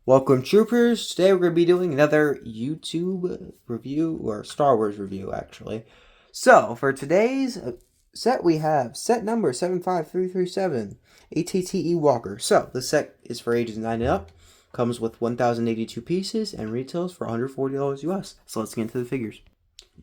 Welcome, troopers. Today we're going to be doing another YouTube review, or Star Wars review, actually. So, for today's set, we have set number 75337, ATTE Walker. So, the set is for ages 9 and up, comes with 1,082 pieces, and retails for $140 US. So, let's get into the figures.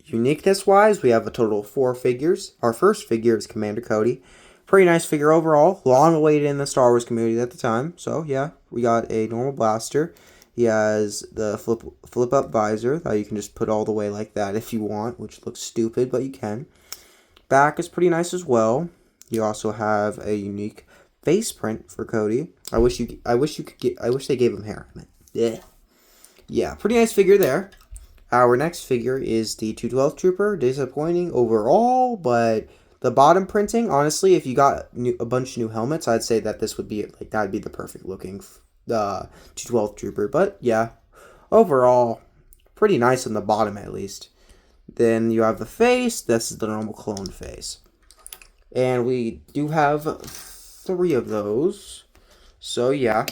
Uniqueness-wise, we have a total of 4 figures. Our first figure is Commander Cody. Pretty nice figure overall. Long awaited in the Star Wars community at the time. So, yeah, we got a normal blaster. He has the flip-up visor that you can just put all the way like that if you want, which looks stupid, but you can. Back is pretty nice as well. You also have a unique face print for Cody. I wish they gave him hair. Yeah, pretty nice figure there. Our next figure is the 212 Trooper. Disappointing overall, but the bottom printing, honestly, if you got a bunch of new helmets, I'd say that this would be that'd be the perfect looking 212 Trooper. But yeah, overall, pretty nice on the bottom at least. Then you have the face. This is the normal clone face, and we do have 3 of those. So yeah,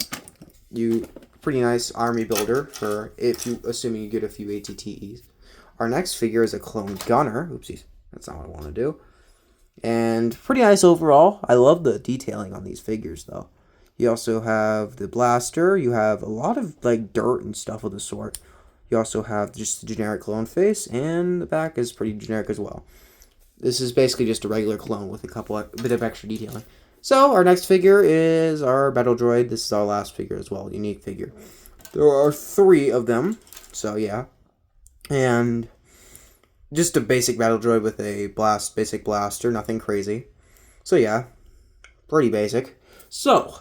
pretty nice army builder for assuming you get a few ATTEs. Our next figure is a clone gunner. Oopsies, that's not what I want to do. And pretty nice overall. I love the detailing on these figures though. You also have the blaster. You have a lot of dirt and stuff of the sort. You also have just the generic clone face, and the back is pretty generic as well. This is basically just a regular clone with a bit of extra detailing. So, our next figure is our battle droid. This is our last figure as well, unique figure. There are 3 of them, so yeah. And just a basic battle droid with a basic blaster, nothing crazy. So yeah, pretty basic. So,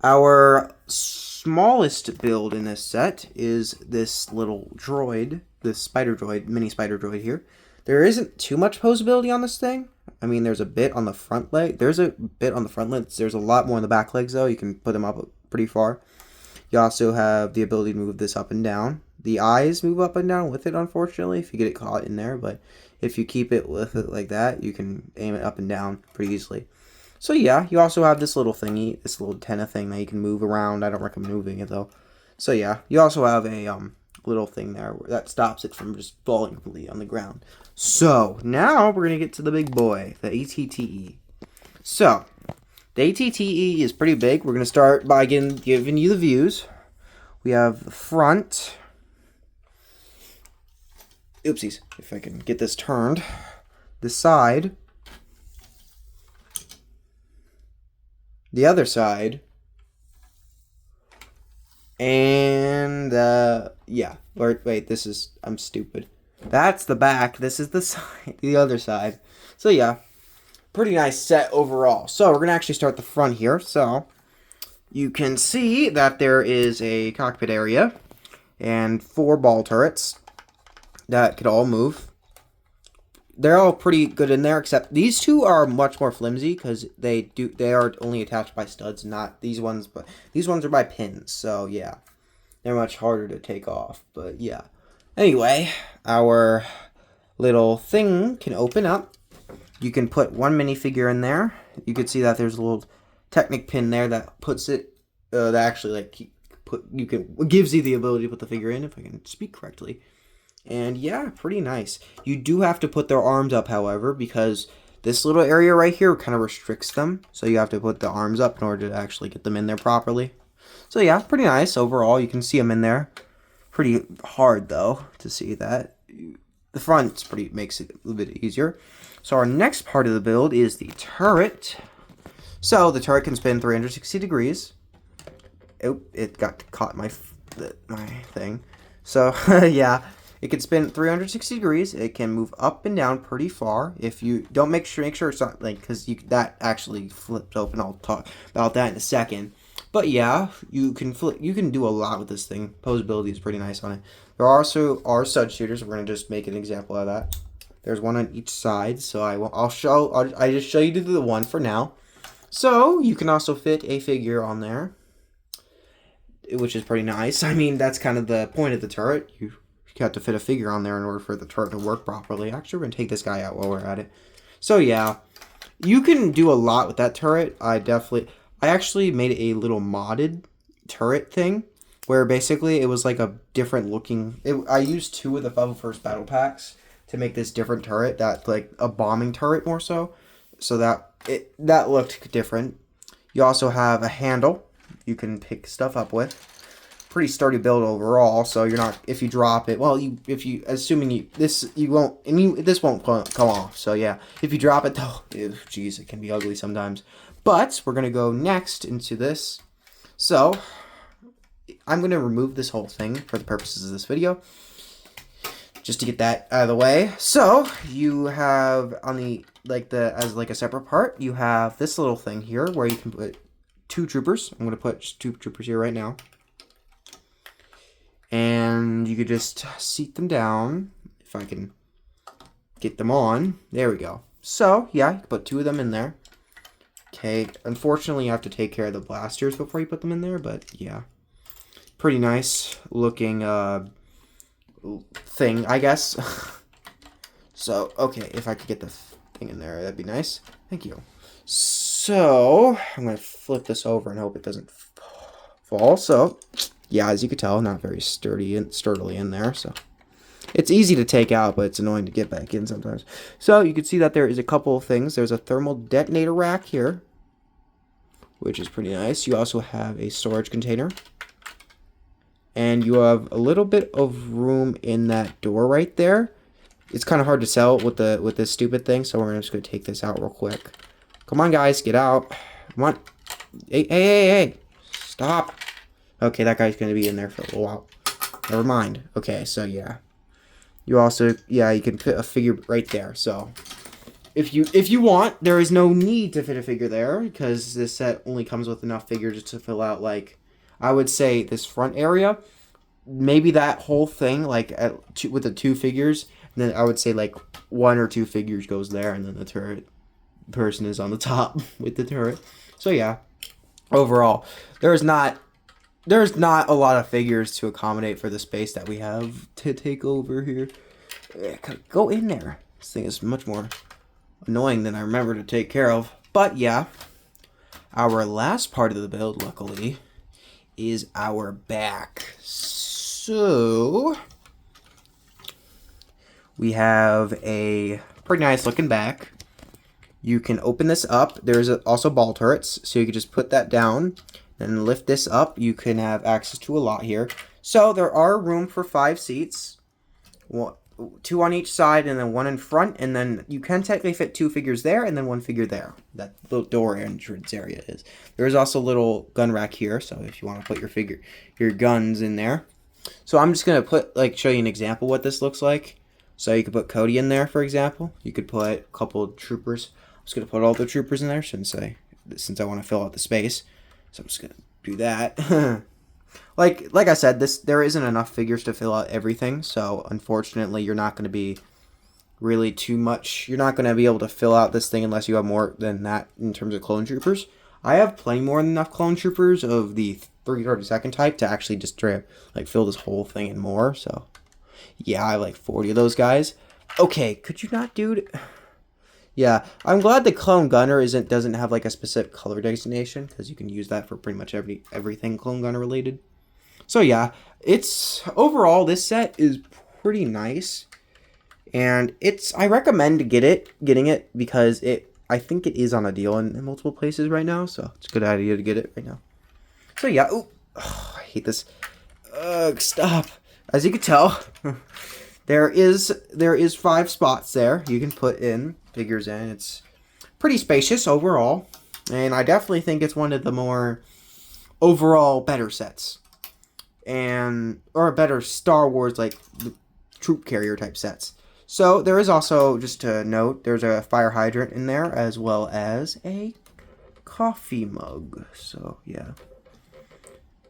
our smallest build in this set is this little droid, this spider droid, mini spider droid here. There isn't too much posability on this thing. I mean, there's a bit on the front leg. There's a bit on the front legs. There's a lot more on the back legs, though. You can put them up pretty far. You also have the ability to move this up and down. The eyes move up and down with it, unfortunately, if you get it caught in there. But if you keep it with it like that, you can aim it up and down pretty easily. So, yeah, you also have this little thingy, this little antenna thing that you can move around. I don't recommend moving it, though. So, yeah, you also have a little thing there that stops it from just falling completely on the ground. So, now we're going to get to the big boy, the ATTE. So, the ATTE is pretty big. We're going to start by giving you the views. We have the front. Oopsies, if I can get this turned. The side. The other side. And, yeah. Wait, I'm stupid. That's the back. This is the side, the other side. So, yeah. Pretty nice set overall. So, we're going to actually start the front here. So, you can see that there is a cockpit area and 4 ball turrets that could all move. They're all pretty good in there, except these 2 are much more flimsy because they are only attached by studs, not these ones, but these ones are by pins. So, yeah. They're much harder to take off, but yeah. Anyway, our little thing can open up. You can put 1 minifigure in there. You can see that there's a little Technic pin there that puts it, that actually gives you the ability to put the figure in, if I can speak correctly. And yeah, pretty nice. You do have to put their arms up, however, because this little area right here kind of restricts them. So you have to put the arms up in order to actually get them in there properly. So yeah, pretty nice overall. You can see them in there. Pretty hard though to see that. The front makes it a little bit easier. So our next part of the build is the turret. So the turret can spin 360 degrees. Oh, it got caught in my thing. So yeah, it can spin 360 degrees. It can move up and down pretty far. If you don't make sure it's not because that actually flips open. I'll talk about that in a second. But yeah, you can do a lot with this thing. Posability is pretty nice on it. There also are stud shooters. We're gonna just make an example of that. There's one on each side, so I just show you the one for now. So you can also fit a figure on there, which is pretty nice. I mean, that's kind of the point of the turret. You have to fit a figure on there in order for the turret to work properly. Actually, we're gonna take this guy out while we're at it. So yeah, you can do a lot with that turret. I actually made a little modded turret thing, where basically it was like a different looking. I used 2 of the Level First battle packs to make this different turret, that like a bombing turret more so that looked different. You also have a handle you can pick stuff up with. Pretty sturdy build overall, so you're not, if you drop it, well, this won't come off, so yeah, if you drop it though, geez, it can be ugly sometimes. But we're gonna go next into this. So I'm gonna remove this whole thing for the purposes of this video, just to get that out of the way. So you have on the as a separate part, you have this little thing here where you can put 2 troopers. I'm gonna put 2 troopers here right now, and you could just seat them down if I can get them on. There we go. So yeah, you can put 2 of them in there. Okay, unfortunately you have to take care of the blasters before you put them in there, but yeah, pretty nice looking thing, I guess. So, okay, if I could get the thing in there, that'd be nice. Thank you. So, I'm going to flip this over and hope it doesn't fall. So, yeah, as you can tell, not very sturdily in there. So, it's easy to take out, but it's annoying to get back in sometimes. So, you can see that there is a couple of things. There's a thermal detonator rack here, which is pretty nice. You also have a storage container. And you have a little bit of room in that door right there. It's kind of hard to sell with this stupid thing, so we're just going to take this out real quick. Come on, guys, get out. Come on. Hey. Stop. Okay, that guy's going to be in there for a little while. Never mind. Okay, so yeah. You also, yeah, you can put a figure right there. So if you want, there is no need to fit a figure there, because this set only comes with enough figures to fill out, like, I would say this front area, maybe that whole thing, like with the 2 figures, and then I would say like 1 or 2 figures goes there, and then the turret person is on the top with the turret. So yeah, overall, there's not a lot of figures to accommodate for the space that we have to take over here. Go in there. This thing is much more annoying than I remember to take care of. But yeah, our last part of the build, luckily, is our back. So we have a pretty nice looking back. You can open this up. There's also ball turrets, so you can just put that down and lift this up. You can have access to a lot here. So there are room for 5 seats, 2 on each side and then 1 in front, and then you can technically fit 2 figures there and then 1 figure there. That little door entrance area is. There is also a little gun rack here, so if you want to put your guns in there. So I'm just gonna show you an example what this looks like. So you could put Cody in there, for example. You could put a couple of troopers. I'm just gonna put all the troopers in there since I want to fill out the space. So I'm just gonna do that. Like I said, there isn't enough figures to fill out everything, so unfortunately you're not going to be really too much. You're not going to be able to fill out this thing unless you have more than that in terms of clone troopers. I have plenty more than enough clone troopers of the 332nd type to actually just try to fill this whole thing and more. So yeah, I have like 40 of those guys. Okay, could you not, dude? Yeah, I'm glad the clone gunner doesn't have like a specific color designation, because you can use that for pretty much everything clone gunner related. So yeah, overall this set is pretty nice, and I recommend getting it because I think it is on a deal in multiple places right now, so it's a good idea to get it right now. So yeah, I hate this. Stop. As you can tell, there is 5 spots there you can put in figures in. It's pretty spacious overall, and I definitely think it's one of the more overall better sets, or better Star Wars like the troop carrier type sets. So there is also, just to note, there's a fire hydrant in there as well as a coffee mug. So yeah,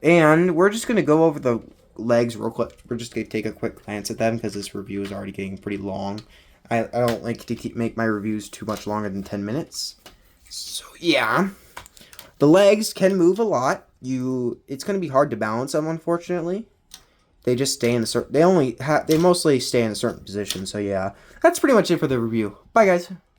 and we're just gonna go over the legs real quick. We're just gonna take a quick glance at them because this review is already getting pretty long. I don't like to make my reviews too much longer than 10 minutes. So yeah, the legs can move a lot. It's going to be hard to balance them, unfortunately. They just stay in they mostly stay in a certain position. So yeah, that's pretty much it for the review. Bye guys.